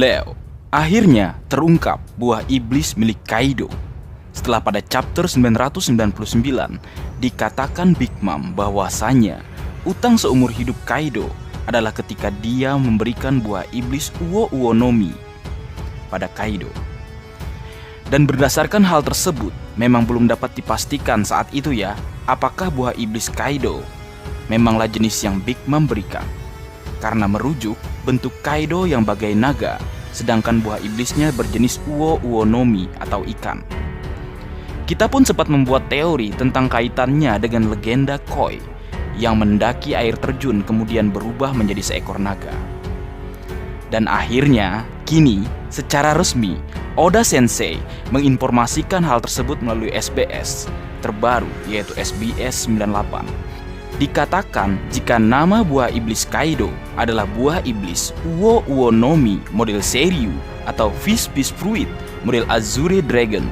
Leo, akhirnya terungkap buah iblis milik Kaido. Setelah pada chapter 999 dikatakan Big Mom bahwasanya utang seumur hidup Kaido adalah ketika dia memberikan buah iblis Uo Uo no Mi pada Kaido. Dan berdasarkan hal tersebut, memang belum dapat dipastikan saat itu ya, apakah buah iblis Kaido memanglah jenis yang Big Mom berikan. Karena merujuk bentuk Kaido yang bagai naga, sedangkan buah iblisnya berjenis Uo Uo no Mi atau ikan. Kita pun sempat membuat teori tentang kaitannya dengan legenda Koi yang mendaki air terjun kemudian berubah menjadi seekor naga. Dan akhirnya, kini secara resmi Oda Sensei menginformasikan hal tersebut melalui SBS terbaru yaitu SBS 98. Dikatakan jika nama buah iblis Kaido adalah buah iblis Uo Uo no Mi model Seiryu atau Fish Beast Fruit model Azure Dragon.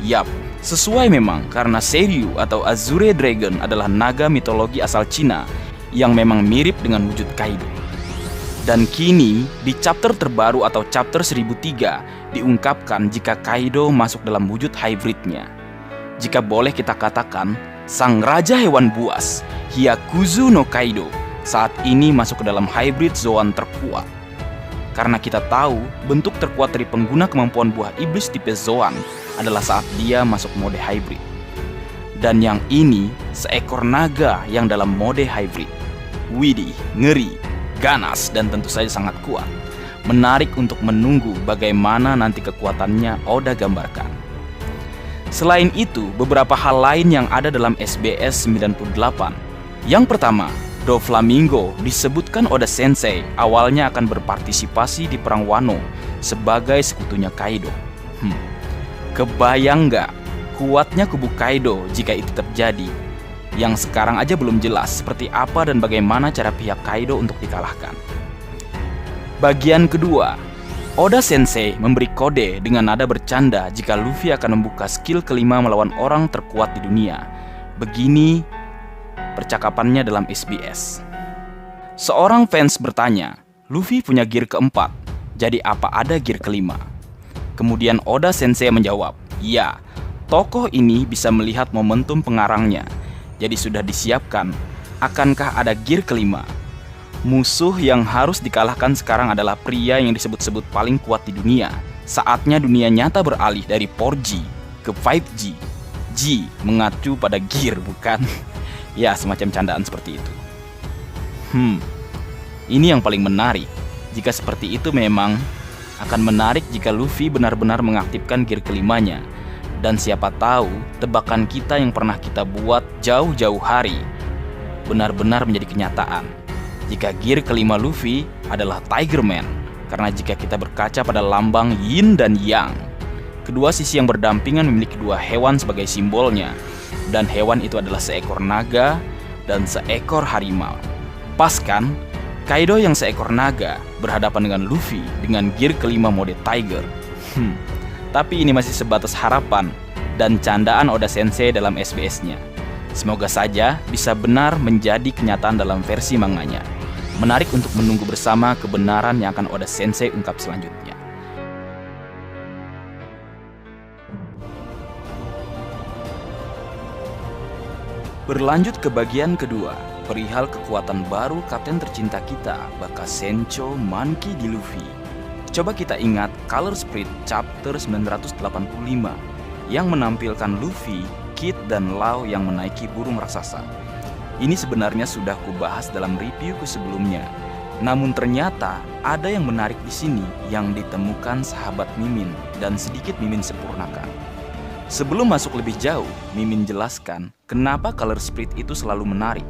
Yap, sesuai memang karena Seiryu atau Azure Dragon adalah naga mitologi asal Cina yang memang mirip dengan wujud Kaido. Dan kini di chapter terbaru atau chapter 1003 diungkapkan jika Kaido masuk dalam wujud hybridnya. Jika boleh kita katakan, sang raja hewan buas, Hyakuzu no Kaido, saat ini masuk ke dalam hybrid Zoan terkuat. Karena kita tahu bentuk terkuat dari pengguna kemampuan buah iblis tipe Zoan adalah saat dia masuk mode hybrid. Dan yang ini seekor naga yang dalam mode hybrid. Widih, ngeri, ganas, dan tentu saja sangat kuat. Menarik untuk menunggu bagaimana nanti kekuatannya Oda gambarkan. Selain itu, beberapa hal lain yang ada dalam SBS 98. Yang pertama, Doflamingo disebutkan Oda Sensei awalnya akan berpartisipasi di perang Wano sebagai sekutunya Kaido. Kebayang nggak kuatnya kubu Kaido jika itu terjadi? Yang sekarang aja belum jelas seperti apa dan bagaimana cara pihak Kaido untuk dikalahkan. Bagian kedua, Oda Sensei memberi kode dengan nada bercanda jika Luffy akan membuka skill kelima melawan orang terkuat di dunia. Begini percakapannya dalam SBS. Seorang fans bertanya, Luffy punya gear keempat, jadi apa ada gear kelima? Kemudian Oda Sensei menjawab, ya, tokoh ini bisa melihat momentum pengarangnya, jadi sudah disiapkan. Akankah ada gear kelima? Musuh yang harus dikalahkan sekarang adalah pria yang disebut-sebut paling kuat di dunia. Saatnya dunia nyata beralih dari 4G ke 5G. G mengacu pada gear, bukan? Ya, semacam candaan seperti itu. Ini yang paling menarik. Jika seperti itu memang akan menarik jika Luffy benar-benar mengaktifkan gear kelimanya. Dan siapa tahu tebakan kita yang pernah kita buat jauh-jauh hari benar-benar menjadi kenyataan. Jika gear kelima Luffy adalah Tiger Man, karena jika kita berkaca pada lambang Yin dan Yang, kedua sisi yang berdampingan memiliki dua hewan sebagai simbolnya, dan hewan itu adalah seekor naga dan seekor harimau. Pas kan? Kaido yang seekor naga berhadapan dengan Luffy dengan gear kelima mode Tiger. Tapi ini masih sebatas harapan dan candaan Oda Sensei dalam SBS-nya. Semoga saja bisa benar menjadi kenyataan dalam versi manganya. Menarik untuk menunggu bersama kebenaran yang akan Oda Sensei ungkap selanjutnya. Berlanjut ke bagian kedua, perihal kekuatan baru kapten tercinta kita, Baka Sencho Monkey D. Luffy. Coba kita ingat Color Sprite chapter 985 yang menampilkan Luffy, Kid, dan Law yang menaiki burung raksasa. Ini sebenarnya sudah kubahas dalam reviewku sebelumnya. Namun ternyata ada yang menarik di sini yang ditemukan sahabat Mimin dan sedikit Mimin sempurnakan. Sebelum masuk lebih jauh, Mimin jelaskan kenapa Color Sprite itu selalu menarik.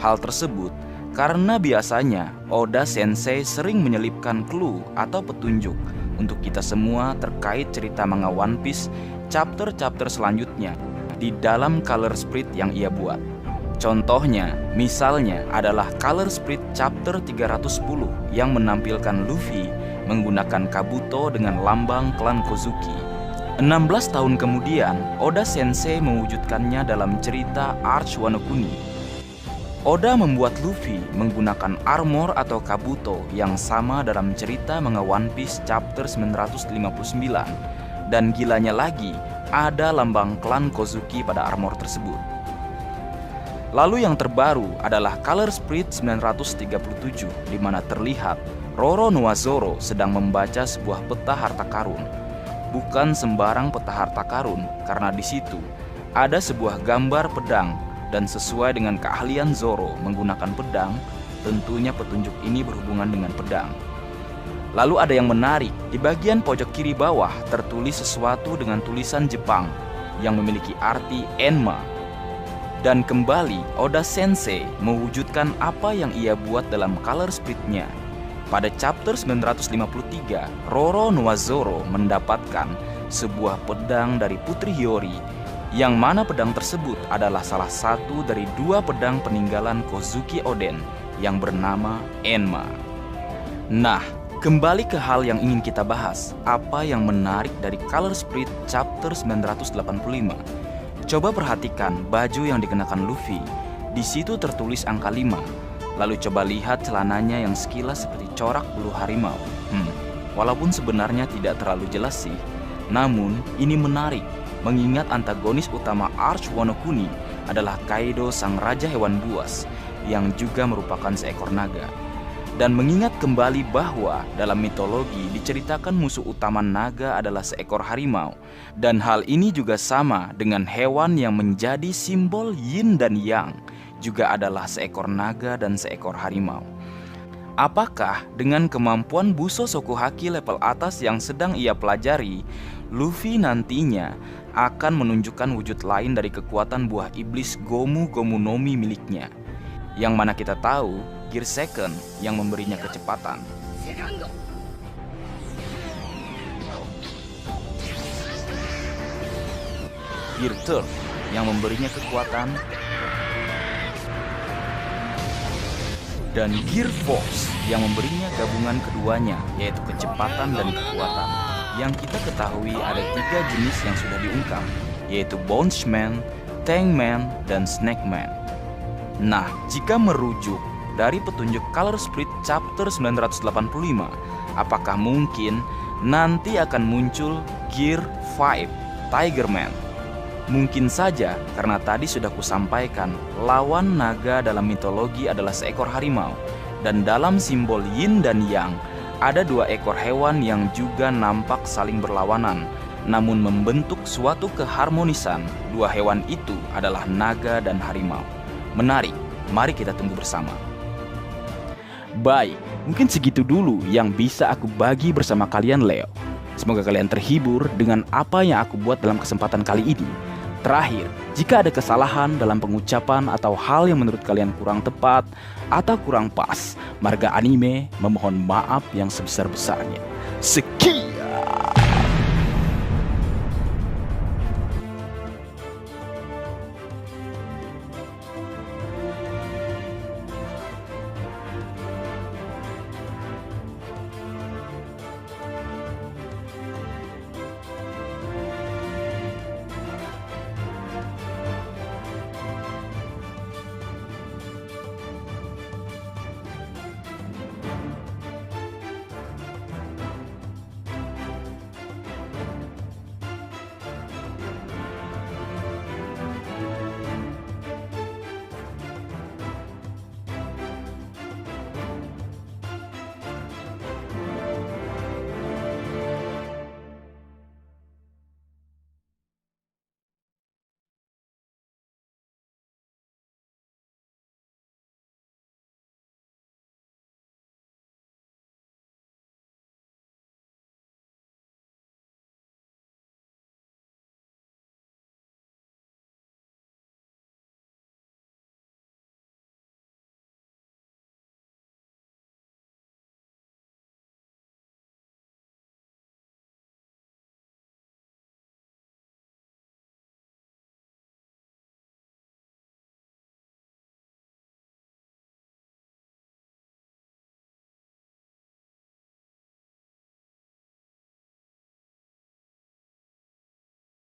Hal tersebut karena biasanya Oda Sensei sering menyelipkan clue atau petunjuk untuk kita semua terkait cerita manga One Piece chapter-chapter selanjutnya di dalam Color Sprite yang ia buat. Contohnya, misalnya adalah Color Sprite chapter 310 yang menampilkan Luffy menggunakan kabuto dengan lambang klan Kozuki. 16 tahun kemudian, Oda Sensei mewujudkannya dalam cerita Arch Wano Kuni. Oda membuat Luffy menggunakan armor atau kabuto yang sama dalam cerita manga One Piece chapter 959. Dan gilanya lagi, ada lambang klan Kozuki pada armor tersebut. Lalu yang terbaru adalah Color Spread 937, di mana terlihat Roro Noa Zoro sedang membaca sebuah peta harta karun. Bukan sembarang peta harta karun, karena di situ ada sebuah gambar pedang. Dan sesuai dengan keahlian Zoro menggunakan pedang, tentunya petunjuk ini berhubungan dengan pedang. Lalu ada yang menarik, di bagian pojok kiri bawah tertulis sesuatu dengan tulisan Jepang yang memiliki arti Enma. Dan kembali Oda Sensei mewujudkan apa yang ia buat dalam Color Spread-nya. Pada chapter 953, Roro Noa Zoro mendapatkan sebuah pedang dari Putri Hiyori, yang mana pedang tersebut adalah salah satu dari dua pedang peninggalan Kozuki Oden yang bernama Enma. Nah, kembali ke hal yang ingin kita bahas, apa yang menarik dari Color Spread chapter 985. Coba perhatikan baju yang dikenakan Luffy. Di situ tertulis angka 5. Lalu coba lihat celananya yang sekilas seperti corak bulu harimau. Walaupun sebenarnya tidak terlalu jelas sih, namun ini menarik. Mengingat antagonis utama Arch Wano Kuni adalah Kaido sang raja hewan buas yang juga merupakan seekor naga. Dan mengingat kembali bahwa dalam mitologi diceritakan musuh utama naga adalah seekor harimau. Dan hal ini juga sama dengan hewan yang menjadi simbol yin dan yang, juga adalah seekor naga dan seekor harimau. Apakah dengan kemampuan Buso Sokuhaki level atas yang sedang ia pelajari, Luffy nantinya akan menunjukkan wujud lain dari kekuatan buah iblis Gomu Gomu no Mi miliknya, yang mana kita tahu Gear Second yang memberinya kecepatan, Gear Third yang memberinya kekuatan, dan Gear Force yang memberinya gabungan keduanya, yaitu kecepatan dan kekuatan. Yang kita ketahui ada 3 jenis yang sudah diungkap, yaitu Bondsman, Tankman, dan Snakeman. Nah, jika merujuk dari petunjuk Color Spread chapter 985, apakah mungkin nanti akan muncul Gear 5, Tigerman? Mungkin saja, karena tadi sudah kusampaikan, lawan naga dalam mitologi adalah seekor harimau. Dan dalam simbol yin dan yang, ada 2 ekor hewan yang juga nampak saling berlawanan, namun membentuk suatu keharmonisan. 2 hewan itu adalah naga dan harimau. Menarik, mari kita tunggu bersama. Baik, mungkin segitu dulu yang bisa aku bagi bersama kalian Leo. Semoga kalian terhibur dengan apa yang aku buat dalam kesempatan kali ini. Terakhir, jika ada kesalahan dalam pengucapan atau hal yang menurut kalian kurang tepat atau kurang pas, Marga Anime memohon maaf yang sebesar-besarnya. Sekian.